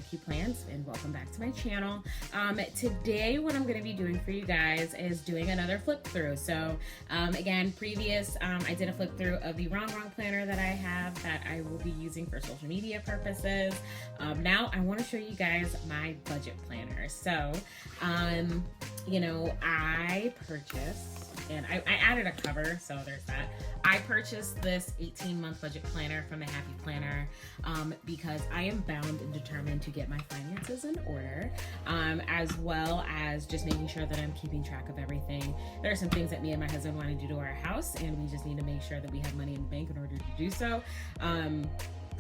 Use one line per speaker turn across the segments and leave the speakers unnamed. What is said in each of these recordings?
Jackie Plans, and welcome back to my channel. Today what I'm going to be doing for you guys is doing another flip through. So again, I did a flip through of the Wrong planner that I have that I will be using for social media purposes. Now I want to show you guys my budget planner. So you know, I purchased, and I added a cover, so there's that. I purchased this 18-month budget planner from the Happy Planner because I am bound and determined to get my finances in order, as well as just making sure that I'm keeping track of everything. There are some things that me and my husband want to do to our house, and we just need to make sure that we have money in the bank in order to do so.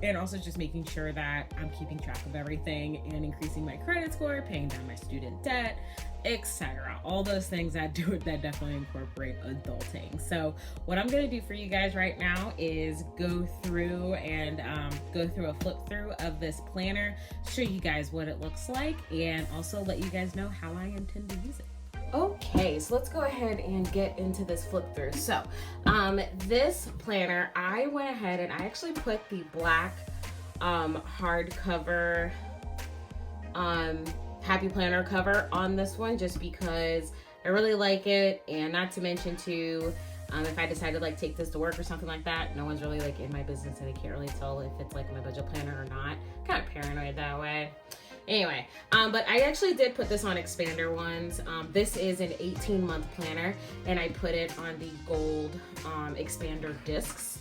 And also just making sure that I'm keeping track of everything and increasing my credit score, paying down my student debt, etc. All those things that definitely incorporate adulting. So what I'm gonna do for you guys right now is go through a flip through of this planner, show you guys what it looks like, and also let you guys know how I intend to use it. Okay, so let's go ahead and get into this flip through. So this planner, I went ahead and I actually put the black hardcover Happy Planner cover on this one just because I really like it, and not to mention too, if I decide to like take this to work or something like that, no one's really like in my business and they can't really tell if it's like my budget planner or not. Kind of paranoid that way. Anyway, but I actually did put this on expander ones. This is an 18-month planner, and I put it on the gold expander discs.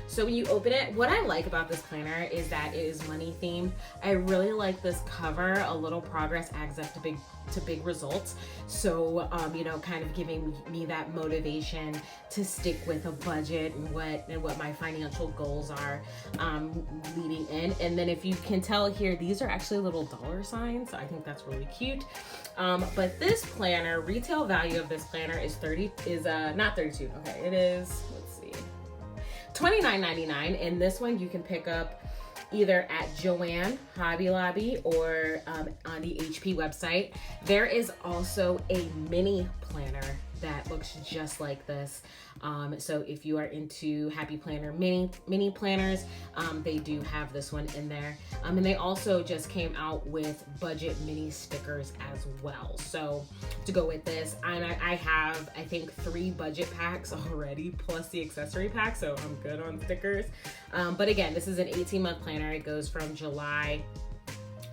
So when you open it, what I like about this planner is that it is money themed. I really like this cover. A little progress adds up to big results. So, you know, kind of giving me that motivation to stick with a budget and what my financial goals are leading in. And then if you can tell here, these are actually little dollar signs. So I think that's really cute. But this planner, retail value of this planner is not 32. Okay, it is, let's see, $29.99, and this one you can pick up either at Joann, Hobby Lobby, or on the HP website. There is also a mini planner that looks just like this. So if you are into Happy Planner mini planners, they do have this one in there. And they also just came out with budget mini stickers as well. So to go with this, I have, I think, 3 budget packs already, plus the accessory pack, so I'm good on stickers. But again, this is an 18-month planner. It goes from July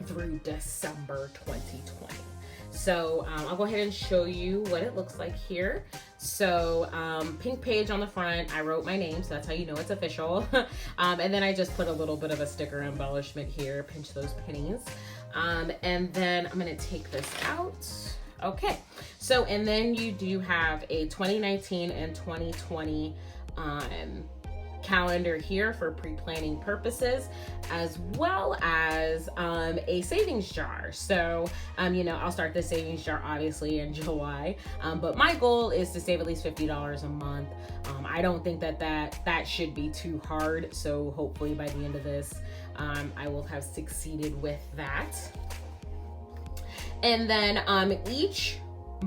through December 2020. So I'll go ahead and show you what it looks like here. So pink page on the front, I wrote my name, so that's how you know it's official. And then I just put a little bit of a sticker embellishment here, pinch those pennies. And then I'm gonna take this out. Okay, so and then you do have a 2019 and 2020 calendar here for pre-planning purposes, as well as a savings jar. So you know, I'll start the savings jar obviously in July, but my goal is to save at least $50 a month. I don't think that should be too hard, so hopefully by the end of this I will have succeeded with that. And then each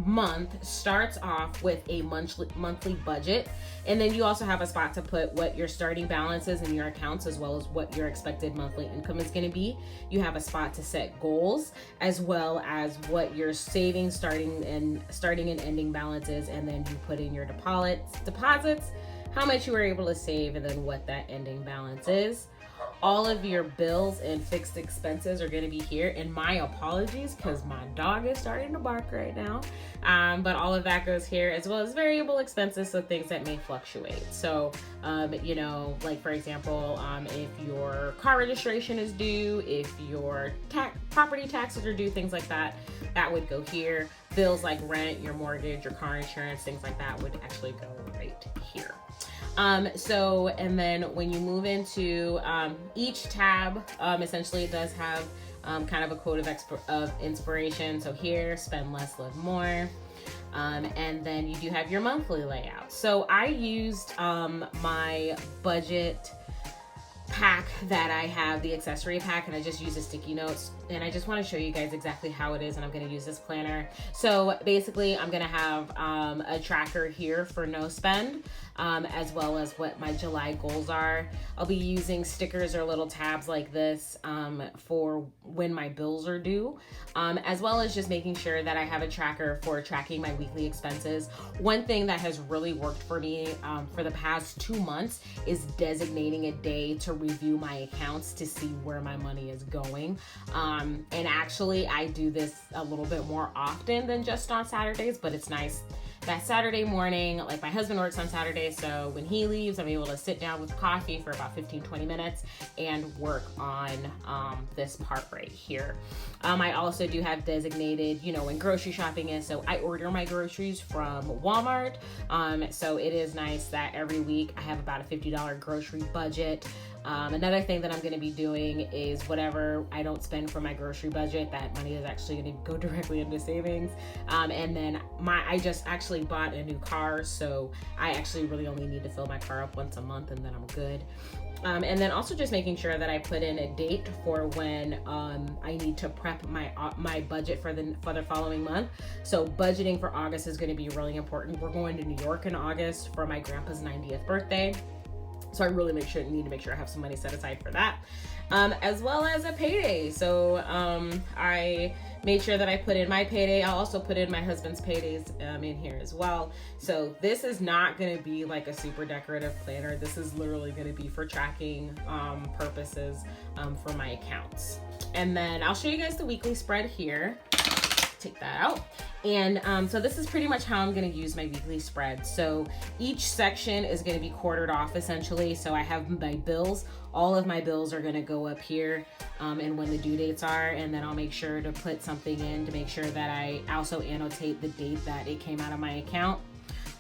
month starts off with a monthly budget, and then you also have a spot to put what your starting balance is in your accounts, as well as what your expected monthly income is going to be. You have a spot to set goals, as well as what your savings starting and ending balance is, and then you put in your deposits, how much you were able to save, and then what that ending balance is. All of your bills and fixed expenses are going to be here, and my apologies because my dog is starting to bark right now, but all of that goes here, as well as variable expenses, so things that may fluctuate. So you know, like for example, if your car registration is due, if your property taxes are due, things like that would go here. Bills like rent, your mortgage, your car insurance, things like that would actually go right here. So, and then when you move into each tab, essentially it does have kind of a quote of inspiration. So here, spend less, live more. And then you do have your monthly layout. So I used my budget pack that I have, the accessory pack, and I just use the sticky notes, and I just want to show you guys exactly how it is, and I'm going to use this planner. So basically I'm going to have a tracker here for no spend, as well as what my July goals are. I'll be using stickers or little tabs like this for when my bills are due, as well as just making sure that I have a tracker for tracking my weekly expenses. One thing that has really worked for me for the past 2 months is designating a day to review my accounts to see where my money is going. And actually, I do this a little bit more often than just on Saturdays, but it's nice that Saturday morning, like my husband works on Saturday, so when he leaves, I'm able to sit down with coffee for about 15-20 minutes and work on this part right here. I also do have designated, when grocery shopping is, so I order my groceries from Walmart. So it is nice that every week I have about a $50 grocery budget. Another thing that I'm going to be doing is whatever I don't spend for my grocery budget, that money is actually going to go directly into savings. And then I just actually bought a new car, so I actually really only need to fill my car up once a month and then I'm good. And then also just making sure that I put in a date for when I need to prep my budget for the following month. So budgeting for August is going to be really important. We're going to New York in August for my grandpa's 90th birthday. So I really need to make sure I have some money set aside for that, as well as a payday. So I made sure that I put in my payday. I'll also put in my husband's paydays in here as well. So this is not going to be like a super decorative planner. This is literally going to be for tracking purposes for my accounts. And then I'll show you guys the weekly spread here. Take that out. And so this is pretty much how I'm going to use my weekly spread. So each section is going to be quartered off essentially. So I have my bills. All of my bills are going to go up here and when the due dates are. And then I'll make sure to put something in to make sure that I also annotate the date that it came out of my account.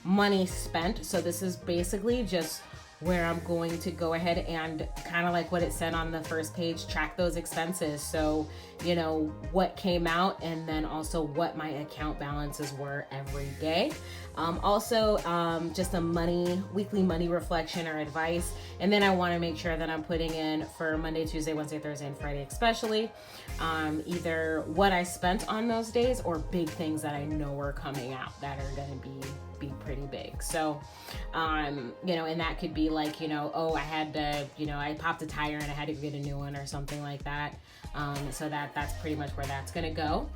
Money spent. So this is basically just where I'm going to go ahead and kind of like what it said on the first page, track those expenses. So, what came out and then also what my account balances were every day. Also, just a weekly money reflection or advice. And then I want to make sure that I'm putting in for Monday, Tuesday, Wednesday, Thursday, and Friday especially, either what I spent on those days or big things that I know are coming out that are going to be pretty big. So, and that could be like, I had to, I popped a tire and I had to get a new one or something like that. So that's pretty much where that's going to go.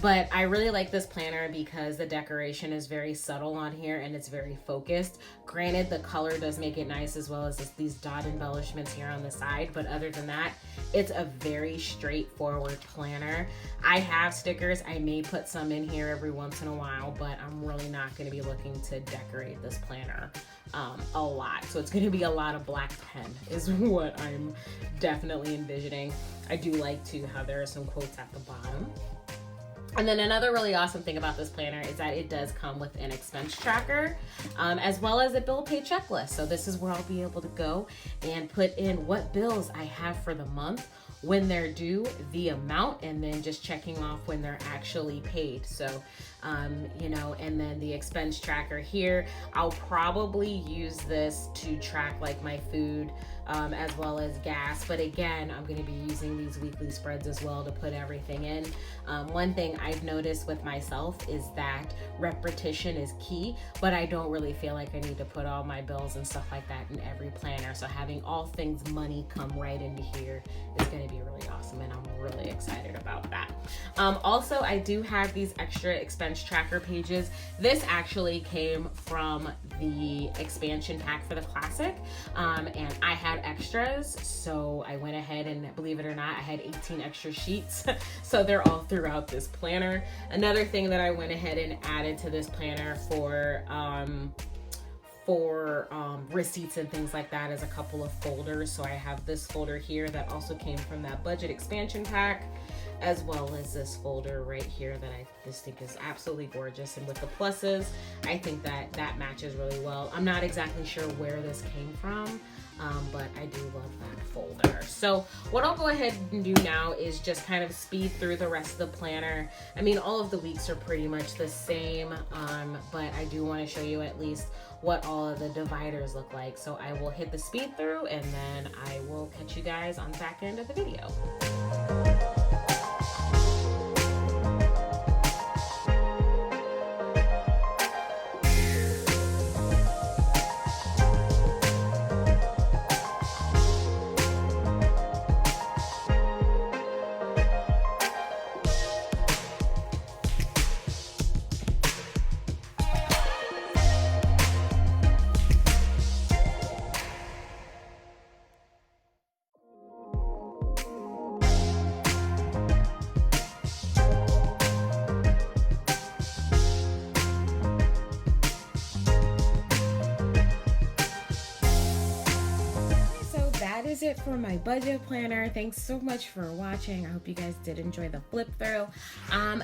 But I really like this planner because the decoration is very subtle on here and it's very focused. Granted, the color does make it nice as well as these dot embellishments here on the side. But other than that, it's a very straightforward planner. I have stickers. I may put some in here every once in a while, but I'm really not going to be looking to decorate this planner a lot. So it's going to be a lot of black pen is what I'm definitely envisioning. I do like how there are some quotes at the bottom. And then another really awesome thing about this planner is that it does come with an expense tracker, as well as a bill pay checklist. So this is where I'll be able to go and put in what bills I have for the month, when they're due, the amount, and then just checking off when they're actually paid. So, and then the expense tracker here, I'll probably use this to track like my food, as well as gas. But again, I'm going to be using these weekly spreads as well to put everything in. One thing I've noticed with myself is that repetition is key, but I don't really feel like I need to put all my bills and stuff like that in every planner. So having all things money come right into here is going to be really awesome, and I'm really excited about that. Also, I do have these extra expense tracker pages. This actually came from the expansion pack for the Classic, and I had extras, so I went ahead and, believe it or not, I had 18 extra sheets. So they're all throughout this planner. Another thing that I went ahead and added to this planner for receipts and things like that is a couple of folders. So I have this folder here that also came from that budget expansion pack, as well as this folder right here that I just think is absolutely gorgeous. And with the pluses, I think that matches really well. I'm not exactly sure where this came from, but I do love that folder. So what I'll go ahead and do now is just kind of speed through the rest of the planner. I mean, all of the weeks are pretty much the same, but I do want to show you at least what all of the dividers look like. So I will hit the speed through and then I will catch you guys on the back end of the video. it for my budget planner. Thanks so much for watching. I hope you guys did enjoy the flip through.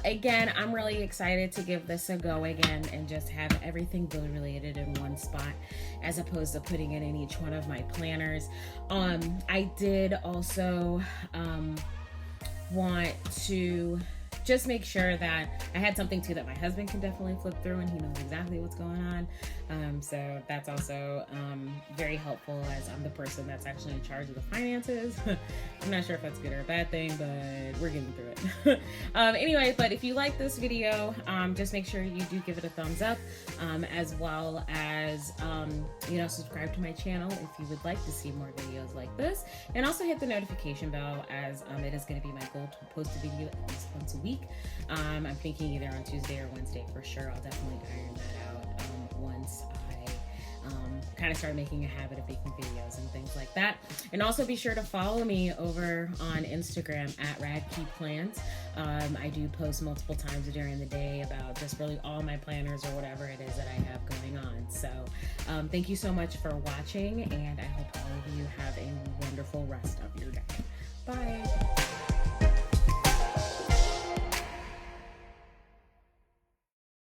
Again, I'm really excited to give this a go again and just have everything bill related in one spot as opposed to putting it in each one of my planners. I did also want to just make sure that I had something too that my husband can definitely flip through and he knows exactly what's going on. So that's also very helpful, as I'm the person that's actually in charge of the finances. I'm not sure if that's good or a bad thing, but we're getting through it. Anyway, but if you like this video, just make sure you do give it a thumbs up, as well as subscribe to my channel if you would like to see more videos like this, and also hit the notification bell, as it is going to be my goal to post a video at least once a week. I'm thinking either on Tuesday or Wednesday for sure. I'll definitely iron that out once I kind of start making a habit of making videos and things like that. And also be sure to follow me over on Instagram at RadKeyPlans. I do post multiple times during the day about just really all my planners or whatever it is that I have going on. So thank you so much for watching, and I hope all of you have a wonderful rest of your day. Bye.